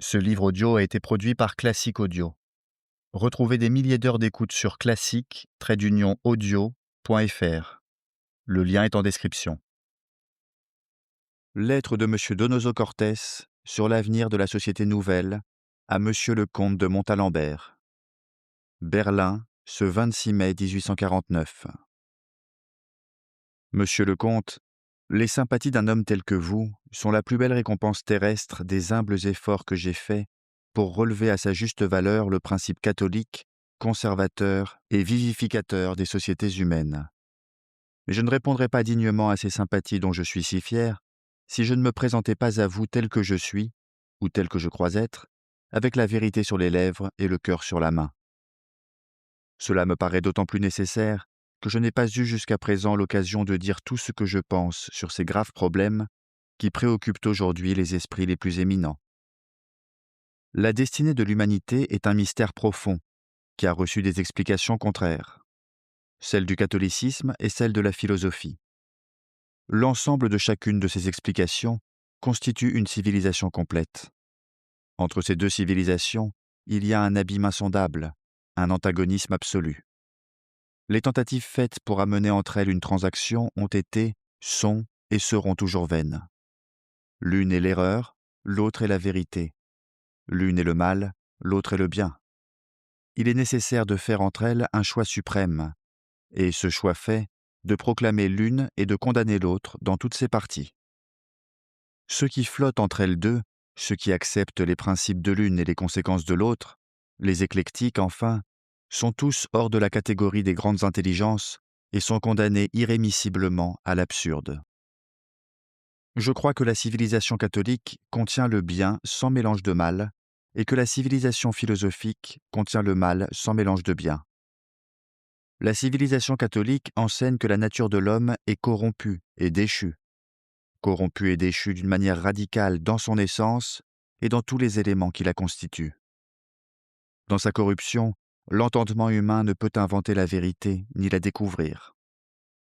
Ce livre audio a été produit par Classique Audio. Retrouvez des milliers d'heures d'écoute sur classique-audio.fr. Le lien est en description. Lettre de M. Donoso Cortés sur l'avenir de la société nouvelle à M. le comte de Montalembert. Berlin, ce 26 mai 1849. Monsieur le comte, les sympathies d'un homme tel que vous sont la plus belle récompense terrestre des humbles efforts que j'ai faits pour relever à sa juste valeur le principe catholique, conservateur et vivificateur des sociétés humaines. Mais je ne répondrai pas dignement à ces sympathies dont je suis si fier si je ne me présentais pas à vous tel que je suis, ou tel que je crois être, avec la vérité sur les lèvres et le cœur sur la main. Cela me paraît d'autant plus nécessaire que je n'ai pas eu jusqu'à présent l'occasion de dire tout ce que je pense sur ces graves problèmes qui préoccupent aujourd'hui les esprits les plus éminents. La destinée de l'humanité est un mystère profond qui a reçu des explications contraires, celle du catholicisme et celle de la philosophie. L'ensemble de chacune de ces explications constitue une civilisation complète. Entre ces deux civilisations, il y a un abîme insondable, un antagonisme absolu. Les tentatives faites pour amener entre elles une transaction ont été, sont et seront toujours vaines. L'une est l'erreur, l'autre est la vérité. L'une est le mal, l'autre est le bien. Il est nécessaire de faire entre elles un choix suprême, et ce choix fait, de proclamer l'une et de condamner l'autre dans toutes ses parties. Ceux qui flottent entre elles deux, ceux qui acceptent les principes de l'une et les conséquences de l'autre, les éclectiques enfin, sont tous hors de la catégorie des grandes intelligences et sont condamnés irrémissiblement à l'absurde. Je crois que la civilisation catholique contient le bien sans mélange de mal, et que la civilisation philosophique contient le mal sans mélange de bien. La civilisation catholique enseigne que la nature de l'homme est corrompue et déchue d'une manière radicale dans son essence et dans tous les éléments qui la constituent. Dans sa corruption, l'entendement humain ne peut inventer la vérité ni la découvrir,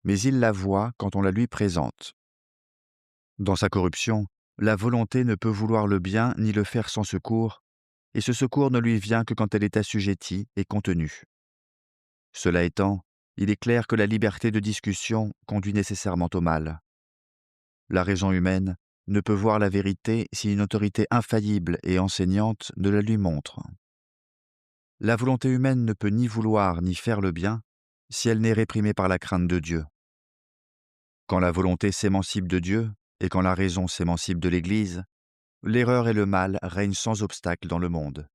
mais il la voit quand on la lui présente. Dans sa corruption, la volonté ne peut vouloir le bien ni le faire sans secours, et ce secours ne lui vient que quand elle est assujettie et contenue. Cela étant, il est clair que la liberté de discussion conduit nécessairement au mal. La raison humaine ne peut voir la vérité si une autorité infaillible et enseignante ne la lui montre. La volonté humaine ne peut ni vouloir ni faire le bien si elle n'est réprimée par la crainte de Dieu. Quand la volonté s'émancipe de Dieu et quand la raison s'émancipe de l'Église, l'erreur et le mal règnent sans obstacle dans le monde.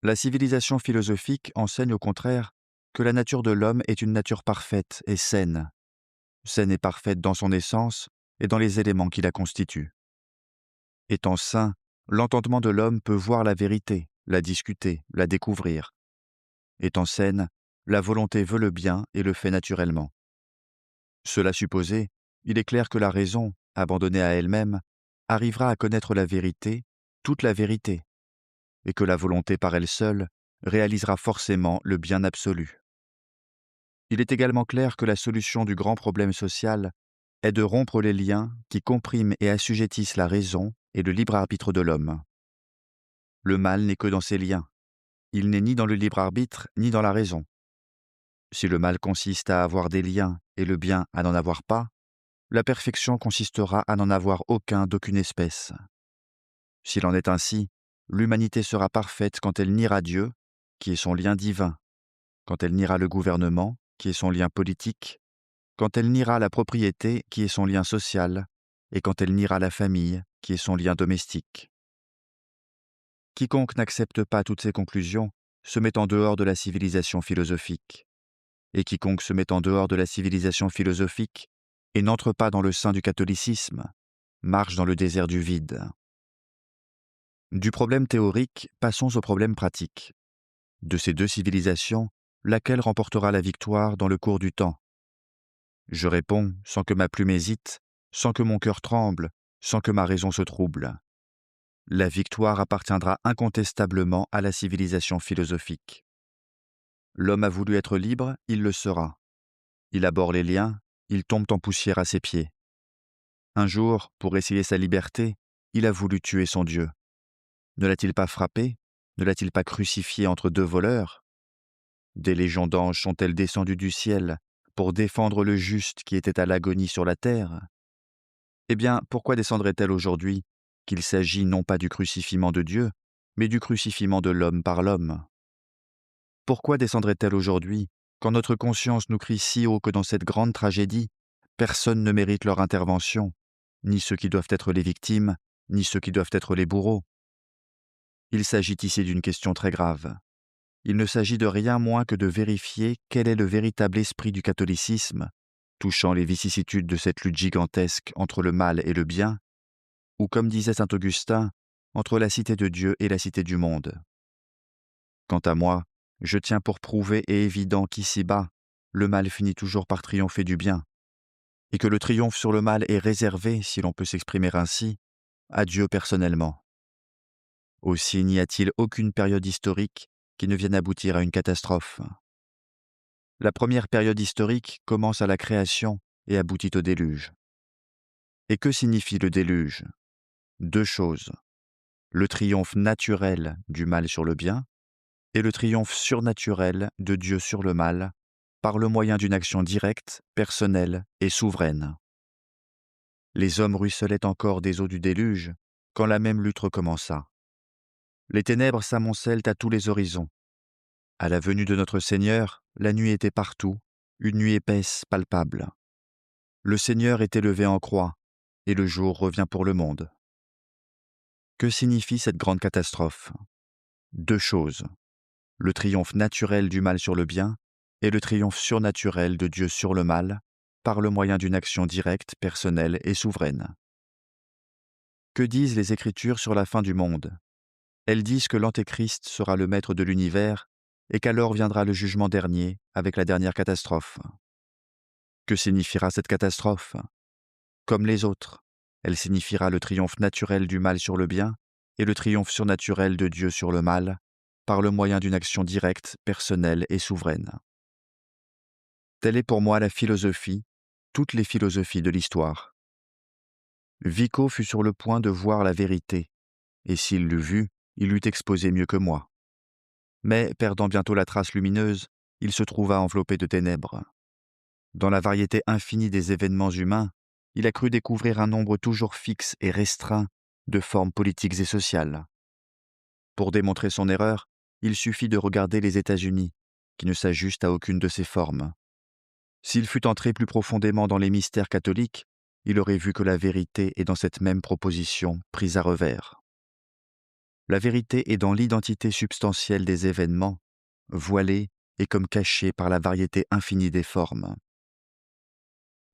La civilisation philosophique enseigne au contraire que la nature de l'homme est une nature parfaite et saine et parfaite dans son essence et dans les éléments qui la constituent. Étant sain, l'entendement de l'homme peut voir la vérité, la discuter, la découvrir. Étant saine, la volonté veut le bien et le fait naturellement. Cela supposé, il est clair que la raison, abandonnée à elle-même, arrivera à connaître la vérité, toute la vérité, et que la volonté par elle seule réalisera forcément le bien absolu. Il est également clair que la solution du grand problème social est de rompre les liens qui compriment et assujettissent la raison et le libre arbitre de l'homme. Le mal n'est que dans ces liens. Il n'est ni dans le libre arbitre ni dans la raison. Si le mal consiste à avoir des liens et le bien à n'en avoir pas, la perfection consistera à n'en avoir aucun d'aucune espèce. S'il en est ainsi, l'humanité sera parfaite quand elle niera Dieu, qui est son lien divin, quand elle niera le gouvernement, qui est son lien politique, quand elle niera la propriété, qui est son lien social, et quand elle niera la famille, qui est son lien domestique. Quiconque n'accepte pas toutes ces conclusions se met en dehors de la civilisation philosophique. Et quiconque se met en dehors de la civilisation philosophique et n'entre pas dans le sein du catholicisme, marche dans le désert du vide. Du problème théorique, passons au problème pratique. De ces deux civilisations, laquelle remportera la victoire dans le cours du temps? Je réponds sans que ma plume hésite, sans que mon cœur tremble, sans que ma raison se trouble. La victoire appartiendra incontestablement à la civilisation philosophique. L'homme a voulu être libre, il le sera. Il abhorre les liens, ils tombent en poussière à ses pieds. Un jour, pour essayer sa liberté, il a voulu tuer son Dieu. Ne l'a-t-il pas frappé? Ne l'a-t-il pas crucifié entre deux voleurs? Des légions d'anges sont-elles descendues du ciel pour défendre le juste qui était à l'agonie sur la terre? Eh bien, pourquoi descendraient-elles aujourd'hui, qu'il s'agit non pas du crucifiement de Dieu, mais du crucifiement de l'homme par l'homme? Pourquoi descendraient-elles aujourd'hui, quand notre conscience nous crie si haut que dans cette grande tragédie, personne ne mérite leur intervention, ni ceux qui doivent être les victimes, ni ceux qui doivent être les bourreaux? Il s'agit ici d'une question très grave. Il ne s'agit de rien moins que de vérifier quel est le véritable esprit du catholicisme, touchant les vicissitudes de cette lutte gigantesque entre le mal et le bien, ou comme disait saint Augustin, entre la cité de Dieu et la cité du monde. Quant à moi, je tiens pour prouvé et évident qu'ici-bas, le mal finit toujours par triompher du bien, et que le triomphe sur le mal est réservé, si l'on peut s'exprimer ainsi, à Dieu personnellement. Aussi n'y a-t-il aucune période historique qui ne vienne aboutir à une catastrophe. La première période historique commence à la création et aboutit au déluge. Et que signifie le déluge? Deux choses: le triomphe naturel du mal sur le bien et le triomphe surnaturel de Dieu sur le mal, par le moyen d'une action directe, personnelle et souveraine. Les hommes ruisselaient encore des eaux du déluge quand la même lutte recommença. Les ténèbres s'amoncellent à tous les horizons. À la venue de notre Seigneur, la nuit était partout, une nuit épaisse, palpable. Le Seigneur est élevé en croix, et le jour revient pour le monde. Que signifie cette grande catastrophe? Deux choses: le triomphe naturel du mal sur le bien et le triomphe surnaturel de Dieu sur le mal, par le moyen d'une action directe, personnelle et souveraine. Que disent les Écritures sur la fin du monde? Elles disent que l'Antéchrist sera le maître de l'univers et qu'alors viendra le jugement dernier avec la dernière catastrophe. Que signifiera cette catastrophe? Comme les autres, elle signifiera le triomphe naturel du mal sur le bien et le triomphe surnaturel de Dieu sur le mal, par le moyen d'une action directe, personnelle et souveraine. Telle est pour moi la philosophie, toutes les philosophies de l'histoire. Vico fut sur le point de voir la vérité, et s'il l'eût vue, il l'eût exposée mieux que moi. Mais, perdant bientôt la trace lumineuse, il se trouva enveloppé de ténèbres. Dans la variété infinie des événements humains, il a cru découvrir un nombre toujours fixe et restreint de formes politiques et sociales. Pour démontrer son erreur, il suffit de regarder les États-Unis, qui ne s'ajustent à aucune de ces formes. S'il fût entré plus profondément dans les mystères catholiques, il aurait vu que la vérité est dans cette même proposition prise à revers. La vérité est dans l'identité substantielle des événements, voilée et comme cachée par la variété infinie des formes.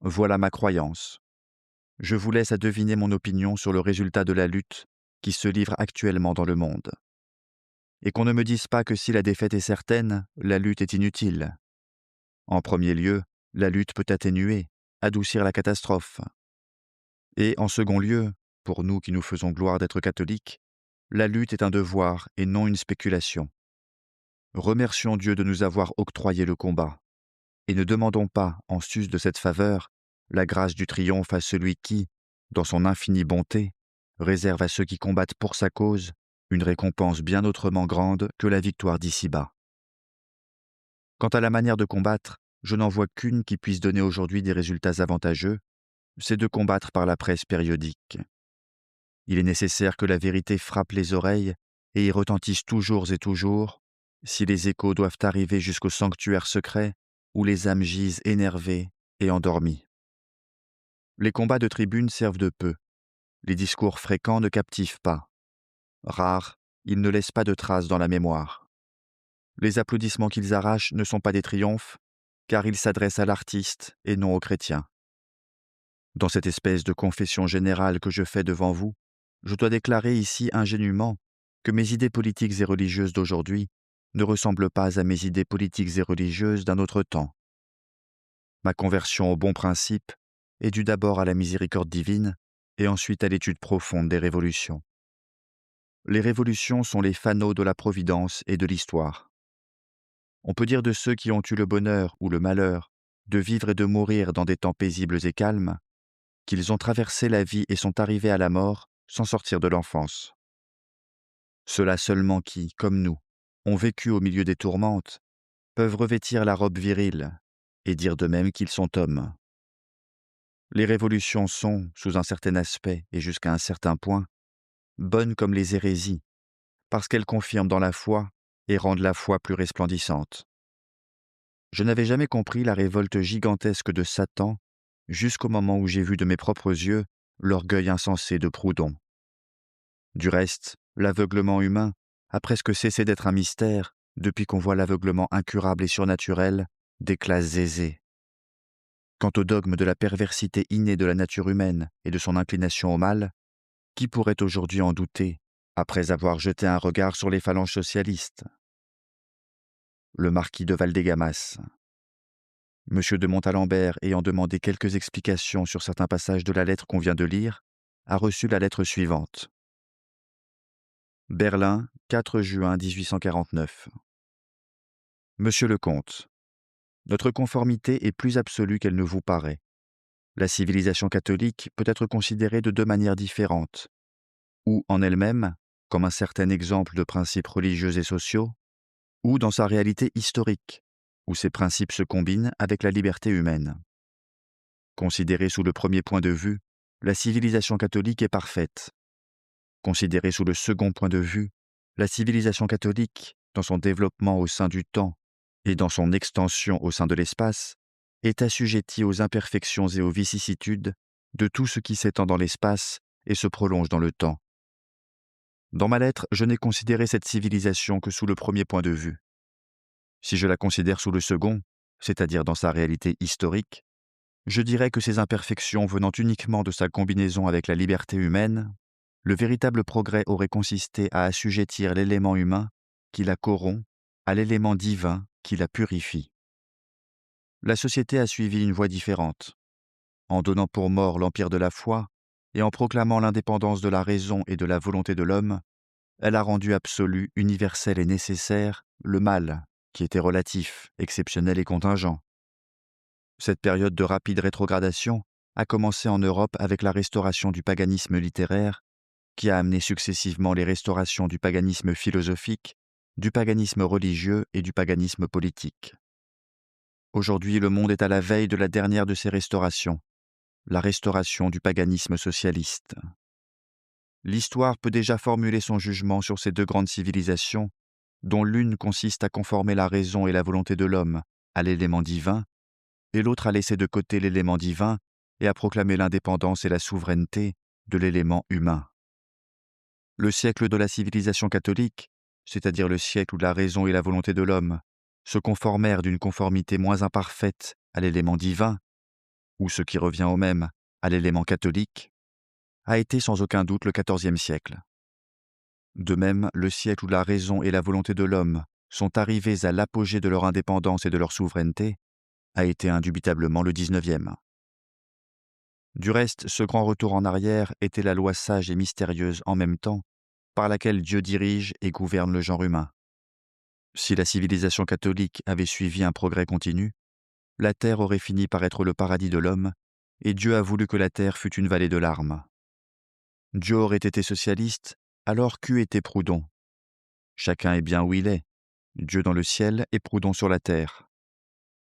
Voilà ma croyance. Je vous laisse à deviner mon opinion sur le résultat de la lutte qui se livre actuellement dans le monde. Et qu'on ne me dise pas que si la défaite est certaine, la lutte est inutile. En premier lieu, la lutte peut atténuer, adoucir la catastrophe. Et en second lieu, pour nous qui nous faisons gloire d'être catholiques, la lutte est un devoir et non une spéculation. Remercions Dieu de nous avoir octroyé le combat, et ne demandons pas, en sus de cette faveur, la grâce du triomphe à celui qui, dans son infinie bonté, réserve à ceux qui combattent pour sa cause une récompense bien autrement grande que la victoire d'ici-bas. Quant à la manière de combattre, je n'en vois qu'une qui puisse donner aujourd'hui des résultats avantageux, c'est de combattre par la presse périodique. Il est nécessaire que la vérité frappe les oreilles et y retentisse toujours et toujours, si les échos doivent arriver jusqu'au sanctuaire secret où les âmes gisent énervées et endormies. Les combats de tribune servent de peu. Les discours fréquents ne captivent pas. Rares, ils ne laissent pas de traces dans la mémoire. Les applaudissements qu'ils arrachent ne sont pas des triomphes, car ils s'adressent à l'artiste et non aux chrétiens. Dans cette espèce de confession générale que je fais devant vous, je dois déclarer ici ingénument que mes idées politiques et religieuses d'aujourd'hui ne ressemblent pas à mes idées politiques et religieuses d'un autre temps. Ma conversion au bon principe est due d'abord à la miséricorde divine et ensuite à l'étude profonde des révolutions. Les révolutions sont les fanaux de la providence et de l'histoire. On peut dire de ceux qui ont eu le bonheur ou le malheur de vivre et de mourir dans des temps paisibles et calmes, qu'ils ont traversé la vie et sont arrivés à la mort sans sortir de l'enfance. Ceux-là seulement qui, comme nous, ont vécu au milieu des tourmentes, peuvent revêtir la robe virile et dire d'eux-mêmes qu'ils sont hommes. Les révolutions sont, sous un certain aspect et jusqu'à un certain point, bonnes comme les hérésies, parce qu'elles confirment dans la foi et rendent la foi plus resplendissante. Je n'avais jamais compris la révolte gigantesque de Satan jusqu'au moment où j'ai vu de mes propres yeux l'orgueil insensé de Proudhon. Du reste, l'aveuglement humain a presque cessé d'être un mystère depuis qu'on voit l'aveuglement incurable et surnaturel des classes aisées. Quant au dogme de la perversité innée de la nature humaine et de son inclination au mal, qui pourrait aujourd'hui en douter, après avoir jeté un regard sur les phalanges socialistes? Le marquis de Valdegamas. Monsieur de Montalembert, ayant demandé quelques explications sur certains passages de la lettre qu'on vient de lire, a reçu la lettre suivante. Berlin, 4 juin 1849. Monsieur le comte, notre conformité est plus absolue qu'elle ne vous paraît. La civilisation catholique peut être considérée de deux manières différentes, ou en elle-même, comme un certain exemple de principes religieux et sociaux, ou dans sa réalité historique, où ces principes se combinent avec la liberté humaine. Considérée sous le premier point de vue, la civilisation catholique est parfaite. Considérée sous le second point de vue, la civilisation catholique, dans son développement au sein du temps et dans son extension au sein de l'espace, est assujettie aux imperfections et aux vicissitudes de tout ce qui s'étend dans l'espace et se prolonge dans le temps. Dans ma lettre, je n'ai considéré cette civilisation que sous le premier point de vue. Si je la considère sous le second, c'est-à-dire dans sa réalité historique, je dirais que ces imperfections venant uniquement de sa combinaison avec la liberté humaine, le véritable progrès aurait consisté à assujettir l'élément humain, qui la corrompt, à l'élément divin, qui la purifie. La société a suivi une voie différente. En donnant pour mort l'empire de la foi, et en proclamant l'indépendance de la raison et de la volonté de l'homme, elle a rendu absolu, universel et nécessaire le mal, qui était relatif, exceptionnel et contingent. Cette période de rapide rétrogradation a commencé en Europe avec la restauration du paganisme littéraire, qui a amené successivement les restaurations du paganisme philosophique, du paganisme religieux et du paganisme politique. Aujourd'hui, le monde est à la veille de la dernière de ces restaurations, la restauration du paganisme socialiste. L'histoire peut déjà formuler son jugement sur ces deux grandes civilisations, dont l'une consiste à conformer la raison et la volonté de l'homme à l'élément divin, et l'autre à laisser de côté l'élément divin et à proclamer l'indépendance et la souveraineté de l'élément humain. Le siècle de la civilisation catholique, c'est-à-dire le siècle où la raison et la volonté de l'homme se conformèrent d'une conformité moins imparfaite à l'élément divin, ou ce qui revient au même, à l'élément catholique, a été sans aucun doute le XIVe siècle. De même, le siècle où la raison et la volonté de l'homme sont arrivés à l'apogée de leur indépendance et de leur souveraineté a été indubitablement le XIXe. Du reste, ce grand retour en arrière était la loi sage et mystérieuse en même temps, par laquelle Dieu dirige et gouverne le genre humain. Si la civilisation catholique avait suivi un progrès continu, la terre aurait fini par être le paradis de l'homme, et Dieu a voulu que la terre fût une vallée de larmes. Dieu aurait été socialiste, alors qu'eût été Proudhon? Chacun est bien où il est, Dieu dans le ciel et Proudhon sur la terre.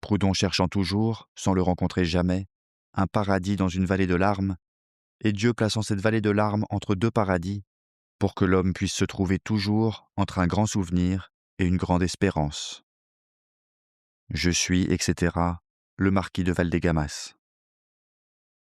Proudhon cherchant toujours, sans le rencontrer jamais, un paradis dans une vallée de larmes, et Dieu plaçant cette vallée de larmes entre deux paradis, pour que l'homme puisse se trouver toujours entre un grand souvenir et une grande espérance. Je suis, etc., le marquis de Valdegamas.